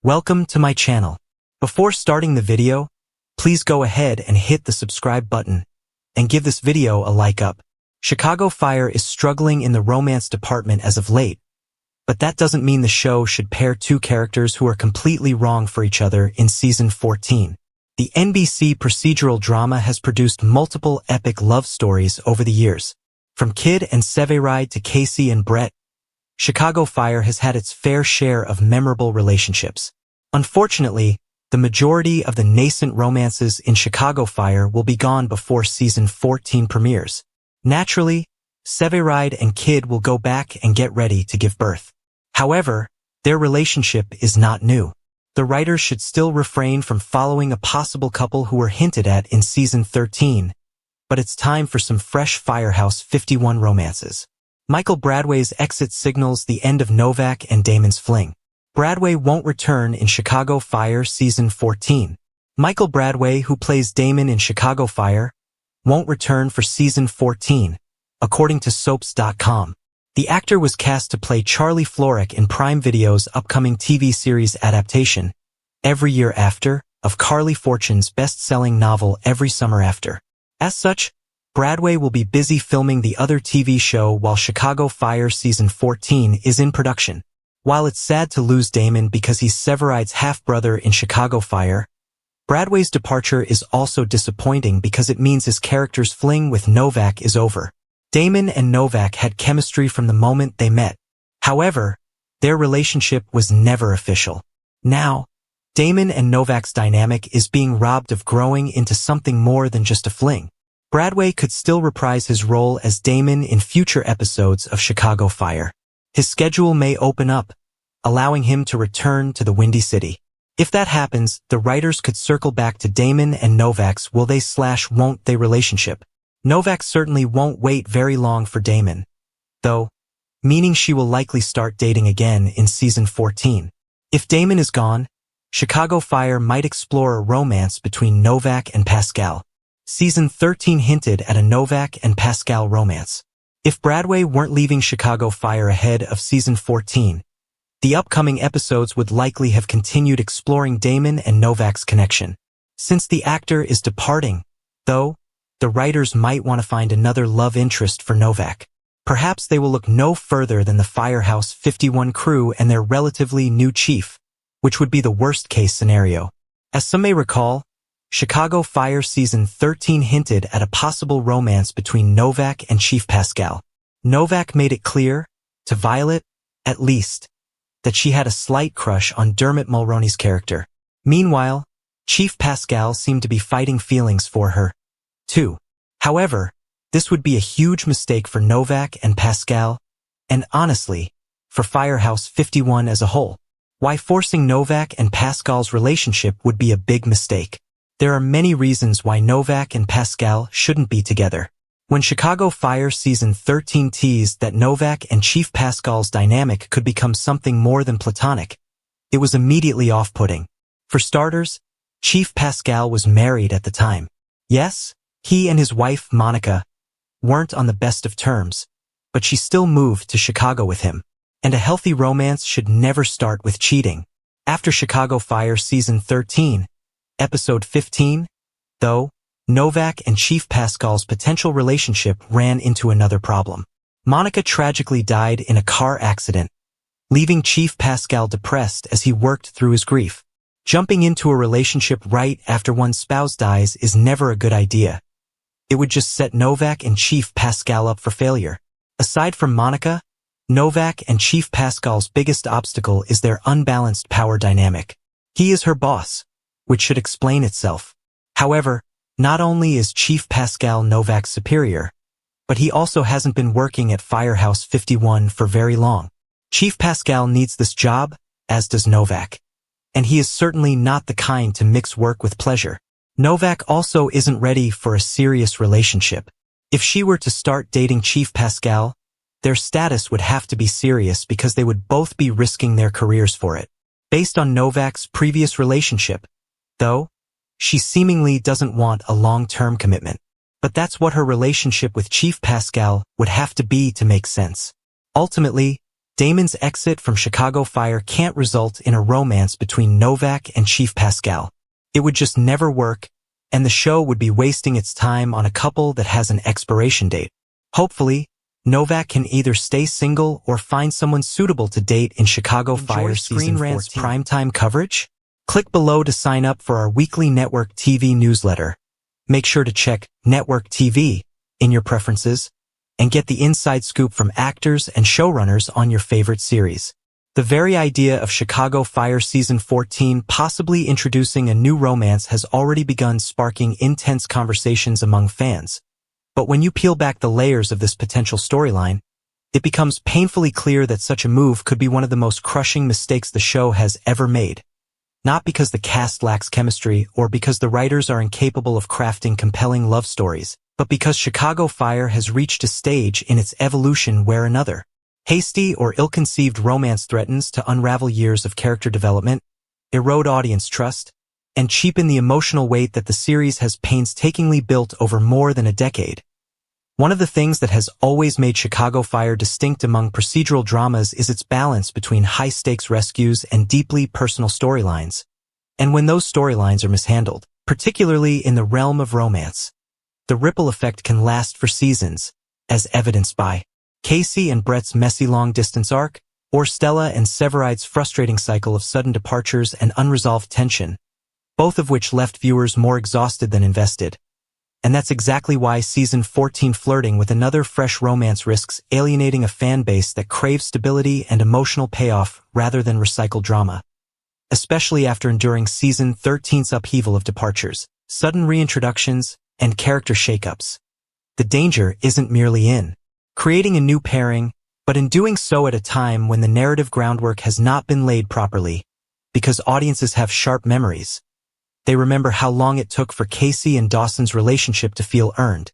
Welcome to my channel. Before starting the video, please go ahead and hit the subscribe button and give this video a like up. Chicago Fire is struggling in the romance department as of late, but that doesn't mean the show should pair two characters who are completely wrong for each other in season 14. The NBC procedural drama has produced multiple epic love stories over the years. From Kid and Severide to Casey and Brett, Chicago Fire has had its fair share of memorable relationships. Unfortunately, the majority of the nascent romances in Chicago Fire will be gone before season 14 premieres. Naturally, Severide and Kid will go back and get ready to give birth. However, their relationship is not new. The writers should still refrain from following a possible couple who were hinted at in season 13, but it's time for some fresh Firehouse 51 romances. Michael Bradway's exit signals the end of Novak and Damon's fling. Bradway won't return in Chicago Fire season 14. Michael Bradway, who plays Damon in Chicago Fire, won't return for season 14, according to Soaps.com. The actor was cast to play Charlie Florek in Prime Video's upcoming TV series adaptation, Every Year After, of Carly Fortune's best-selling novel Every Summer After. As such, Bradway will be busy filming the other TV show while Chicago Fire season 14 is in production. While it's sad to lose Damon because he's Severide's half-brother in Chicago Fire, Bradway's departure is also disappointing because it means his character's fling with Novak is over. Damon and Novak had chemistry from the moment they met. However, their relationship was never official. Now, Damon and Novak's dynamic is being robbed of growing into something more than just a fling. Bradway could still reprise his role as Damon in future episodes of Chicago Fire. His schedule may open up, allowing him to return to the Windy City. If that happens, the writers could circle back to Damon and Novak's will they/won't they relationship. Novak certainly won't wait very long for Damon, though, meaning she will likely start dating again in season 14. If Damon is gone, Chicago Fire might explore a romance between Novak and Pascal. Season 13 hinted at a Novak and Pascal romance. If Bradway weren't leaving Chicago Fire ahead of season 14, the upcoming episodes would likely have continued exploring Damon and Novak's connection. Since the actor is departing, though, the writers might want to find another love interest for Novak. Perhaps they will look no further than the Firehouse 51 crew and their relatively new chief, which would be the worst-case scenario. As some may recall, Chicago Fire season 13 hinted at a possible romance between Novak and Chief Pascal. Novak made it clear, to Violet, at least, that she had a slight crush on Dermot Mulroney's character. Meanwhile, Chief Pascal seemed to be fighting feelings for her, too. However, this would be a huge mistake for Novak and Pascal, and honestly, for Firehouse 51 as a whole. Why forcing Novak and Pascal's relationship would be a big mistake. There are many reasons why Novak and Pascal shouldn't be together. When Chicago Fire season 13 teased that Novak and Chief Pascal's dynamic could become something more than platonic, it was immediately off-putting. For starters, Chief Pascal was married at the time. Yes, he and his wife, Monica, weren't on the best of terms, but she still moved to Chicago with him. And a healthy romance should never start with cheating. After Chicago Fire season 13, episode 15, though, Novak and Chief Pascal's potential relationship ran into another problem. Monica tragically died in a car accident, leaving Chief Pascal depressed as he worked through his grief. Jumping into a relationship right after one's spouse dies is never a good idea. It would just set Novak and Chief Pascal up for failure. Aside from Monica, Novak and Chief Pascal's biggest obstacle is their unbalanced power dynamic. He is her boss, which should explain itself. However, not only is Chief Pascal Novak's superior, but he also hasn't been working at Firehouse 51 for very long. Chief Pascal needs this job, as does Novak. And he is certainly not the kind to mix work with pleasure. Novak also isn't ready for a serious relationship. If she were to start dating Chief Pascal, their status would have to be serious because they would both be risking their careers for it. Based on Novak's previous relationship, though, she seemingly doesn't want a long-term commitment. But that's what her relationship with Chief Pascal would have to be to make sense. Ultimately, Damon's exit from Chicago Fire can't result in a romance between Novak and Chief Pascal. It would just never work, and the show would be wasting its time on a couple that has an expiration date. Hopefully, Novak can either stay single or find someone suitable to date in Chicago Fire Season 14 primetime coverage. Click below to sign up for our weekly network TV newsletter. Make sure to check Network TV in your preferences and get the inside scoop from actors and showrunners on your favorite series. The very idea of Chicago Fire Season 14 possibly introducing a new romance has already begun sparking intense conversations among fans. But when you peel back the layers of this potential storyline, it becomes painfully clear that such a move could be one of the most crushing mistakes the show has ever made. Not because the cast lacks chemistry or because the writers are incapable of crafting compelling love stories, but because Chicago Fire has reached a stage in its evolution where another hasty or ill-conceived romance threatens to unravel years of character development, erode audience trust, and cheapen the emotional weight that the series has painstakingly built over more than a decade. One of the things that has always made Chicago Fire distinct among procedural dramas is its balance between high-stakes rescues and deeply personal storylines. And when those storylines are mishandled, particularly in the realm of romance, the ripple effect can last for seasons, as evidenced by Casey and Brett's messy long-distance arc, or Stella and Severide's frustrating cycle of sudden departures and unresolved tension, both of which left viewers more exhausted than invested. And that's exactly why Season 14 flirting with another fresh romance risks alienating a fan base that craves stability and emotional payoff rather than recycled drama. Especially after enduring Season 13's upheaval of departures, sudden reintroductions, and character shakeups. The danger isn't merely in creating a new pairing, but in doing so at a time when the narrative groundwork has not been laid properly, because audiences have sharp memories. They remember how long it took for Casey and Dawson's relationship to feel earned.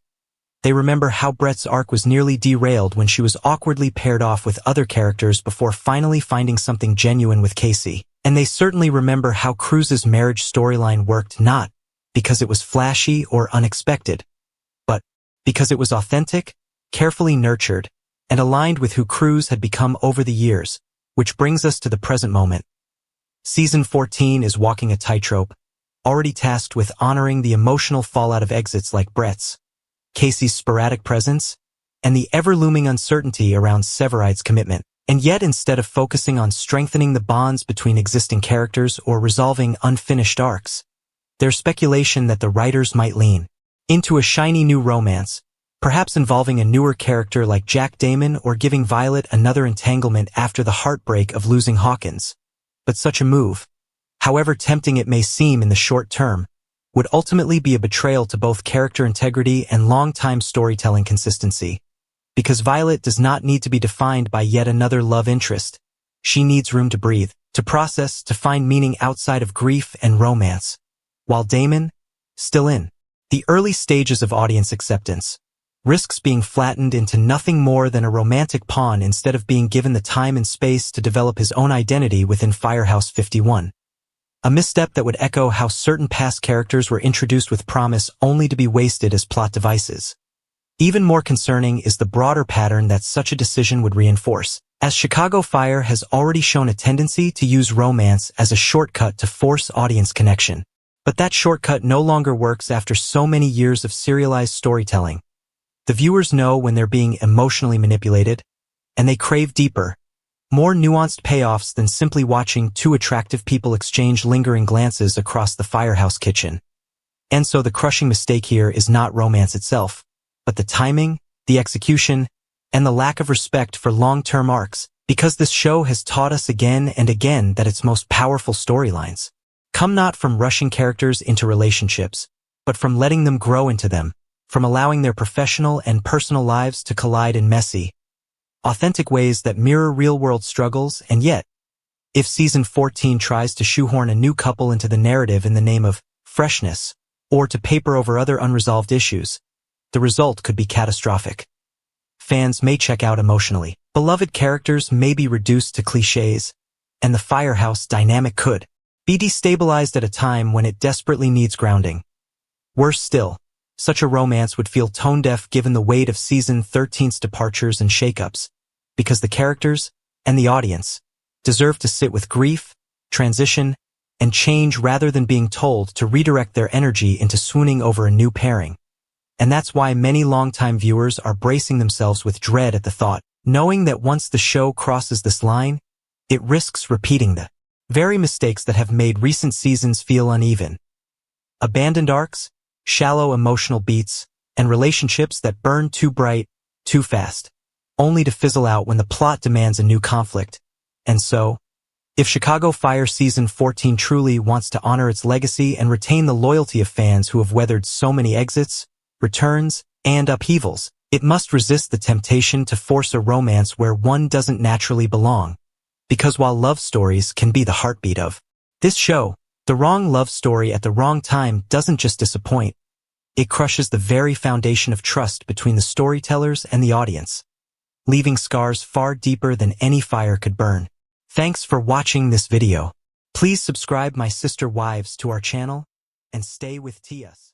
They remember how Brett's arc was nearly derailed when she was awkwardly paired off with other characters before finally finding something genuine with Casey. And they certainly remember how Cruz's marriage storyline worked not because it was flashy or unexpected, but because it was authentic, carefully nurtured, and aligned with who Cruz had become over the years, which brings us to the present moment. Season 14 is walking a tightrope, already tasked with honoring the emotional fallout of exits like Brett's, Casey's sporadic presence, and the ever-looming uncertainty around Severide's commitment. And yet, instead of focusing on strengthening the bonds between existing characters or resolving unfinished arcs, there's speculation that the writers might lean into a shiny new romance, perhaps involving a newer character like Jack Damon or giving Violet another entanglement after the heartbreak of losing Hawkins. But such a move, however tempting it may seem in the short term, would ultimately be a betrayal to both character integrity and long-time storytelling consistency. Because Violet does not need to be defined by yet another love interest. She needs room to breathe, to process, to find meaning outside of grief and romance. While Damon, still in the early stages of audience acceptance, risks being flattened into nothing more than a romantic pawn instead of being given the time and space to develop his own identity within Firehouse 51. A misstep that would echo how certain past characters were introduced with promise only to be wasted as plot devices. Even more concerning is the broader pattern that such a decision would reinforce, as Chicago Fire has already shown a tendency to use romance as a shortcut to force audience connection. But that shortcut no longer works after so many years of serialized storytelling. The viewers know when they're being emotionally manipulated, and they crave deeper, more nuanced payoffs than simply watching two attractive people exchange lingering glances across the firehouse kitchen. And so the crushing mistake here is not romance itself, but the timing, the execution, and the lack of respect for long-term arcs, because this show has taught us again and again that its most powerful storylines come not from rushing characters into relationships, but from letting them grow into them, from allowing their professional and personal lives to collide in messy, authentic ways that mirror real-world struggles. And yet, if Season 14 tries to shoehorn a new couple into the narrative in the name of freshness, or to paper over other unresolved issues, the result could be catastrophic. Fans may check out emotionally, beloved characters may be reduced to cliches, and the firehouse dynamic could be destabilized at a time when it desperately needs grounding. Worse still, such a romance would feel tone-deaf given the weight of Season 13's departures and shakeups, because the characters, and the audience, deserve to sit with grief, transition, and change rather than being told to redirect their energy into swooning over a new pairing. And that's why many longtime viewers are bracing themselves with dread at the thought, knowing that once the show crosses this line, it risks repeating the very mistakes that have made recent seasons feel uneven. Abandoned arcs, shallow emotional beats, and relationships that burn too bright, too fast, only to fizzle out when the plot demands a new conflict. And so, if Chicago Fire Season 14 truly wants to honor its legacy and retain the loyalty of fans who have weathered so many exits, returns, and upheavals, it must resist the temptation to force a romance where one doesn't naturally belong. Because while love stories can be the heartbeat of this show, the wrong love story at the wrong time doesn't just disappoint. It crushes the very foundation of trust between the storytellers and the audience, leaving scars far deeper than any fire could burn. Thanks for watching this video. Please subscribe my sister wives to our channel and stay with TS.